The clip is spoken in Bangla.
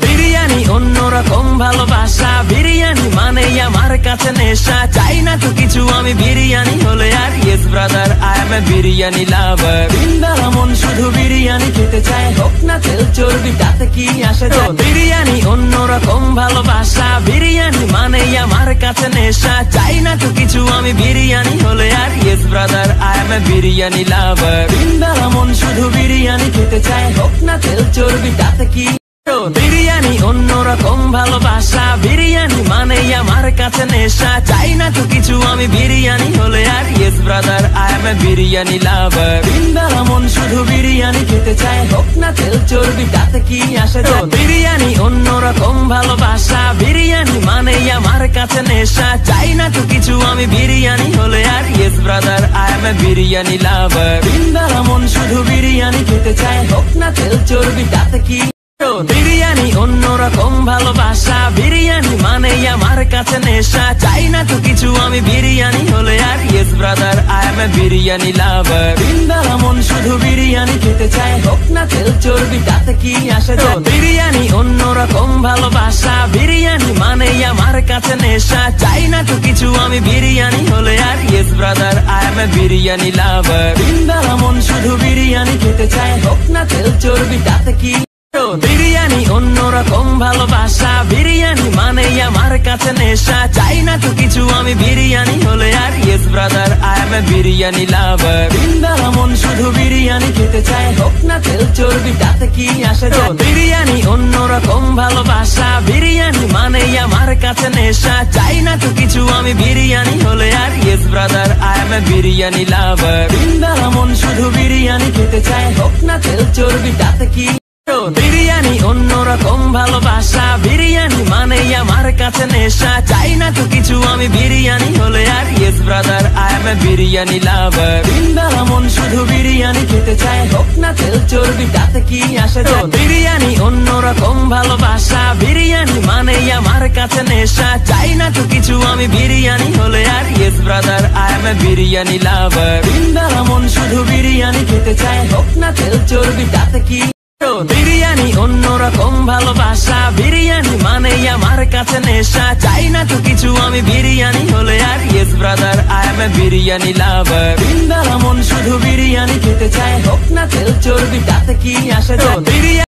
বিরিয়ানি অন্যরকম ভালোবাসা, বিরিয়ানি মানে আমার কাছে নেশা। চাই না তো কিছু আমি বিরিয়ানি হলে আর, yes brother I M A biryani লাভার। দিনবেলা মন শুধু বিরিয়ানি খেতে চায়, হোক না তেল চর্বি তাতে কি আসে যায়। বিরিয়ানি অন্যরকম ভালোবাসা, বিরিয়ানি মানে আমার কাছে নেশা। চাই না তো কিছু আমি বিরিয়ানি হলে আর, yes brother I M A biryani লাভার। দিনবেলা মন শুধু বিরিয়ানি খেতে চায়, হোক না তেল চর্বি তাতে কি। বিরিয়ানি অন্যরকম ভালোবাসা, বিরিয়ানি মানে আমার কাছে নেশা। চাই না তো কিছু আমি বিরিয়ানি হলে আর, yes brother I M A biryani লাভার। দিনবেলা মন শুধু বিরিয়ানি খেতে চায়, হোক না তেল চর্বি তাতে কি আসে যায়। বিরিয়ানি অন্যরকম ভালোবাসা, বিরিয়ানি মানে আমার কাছে নেশা। চাই না তো কিছু আমি বিরিয়ানি হলে আর, yes brother I M A biryani লাভার। দিনবেলা মন শুধু বিরিয়ানি খেতে চায়, হোক না তেল চর্বি তাতে কি। বিরিয়ানি অন্যরকম ভালোবাসা, বিরিয়ানি মানে আমার কাছে নেশা। চাই না তো কিছু আমি বিরিয়ানি হলে আর, yes brother I M A biryani লাভার। দিনবেলা মন শুধু বিরিয়ানি খেতে চায়, হোক না তেল চর্বি তাতে কি আসে যায়। বিরিয়ানি অন্যরকম ভালোবাসা, বিরিয়ানি মানে আমার কাছে নেশা। চাই না তো কিছু আমি বিরিয়ানি হলে আর, yes brother I M A biryani লাভার। দিনবেলা মন শুধু বিরিয়ানি খেতে চায়, হোক না তেল চর্বি তাতে কি। বিরিয়ানি অন্যরকম ভালোবাসা, বিরিয়ানি মানে আমার কাছে নেশা। চাই না তো কিছু আমি বিরিয়ানি হলে আর, yes brother I M A biryani লাভার। দিনবেলা মন শুধু বিরিয়ানি খেতে চায়, হোক না তেল চর্বি তাতে কি আসে যায়। বিরিয়ানি অন্যরকম ভালোবাসা, বিরিয়ানি মানে আমার কাছে নেশা। চাই না তো কিছু আমি বিরিয়ানি হলে আর, yes brother I M A biryani লাভার। দিনবেলা মন শুধু বিরিয়ানি খেতে চায়, হোক না তেল চর্বি তাতে কি। বিরিয়ানি অন্যরকম ভালোবাসা, বিরিয়ানি মানে আমার কাছে নেশা। চাই না তো কিছু আমি বিরিয়ানি হলে আর, yes brother I M A biryani লাভার। দিনবেলা মন শুধু বিরিয়ানি খেতে চায়, হোক না তেল চর্বি তাতে কি আসে যায়। বিরিয়ানি অন্যরকম ভালোবাসা, বিরিয়ানি মানে আমার কাছে নেশা। চাই না তো কিছু আমি বিরিয়ানি হলে আর, yes brother I M A biryani লাভার। দিনবেলা মন শুধু বিরিয়ানি খেতে চায়, হোক না তেল চর্বি তাতে কি। বিরিয়ানি অন্যরকম ভালোবাসা, বিরিয়ানি মানে আমার কাছে নেশা। চাই না তো কিছু আমি বিরিয়ানি হলে আর, yes brother I M A biryani লাভার। দিনবেলা মন শুধু বিরিয়ানি খেতে চায়, হোক না তেল চর্বি তাতে কি আসে যায়।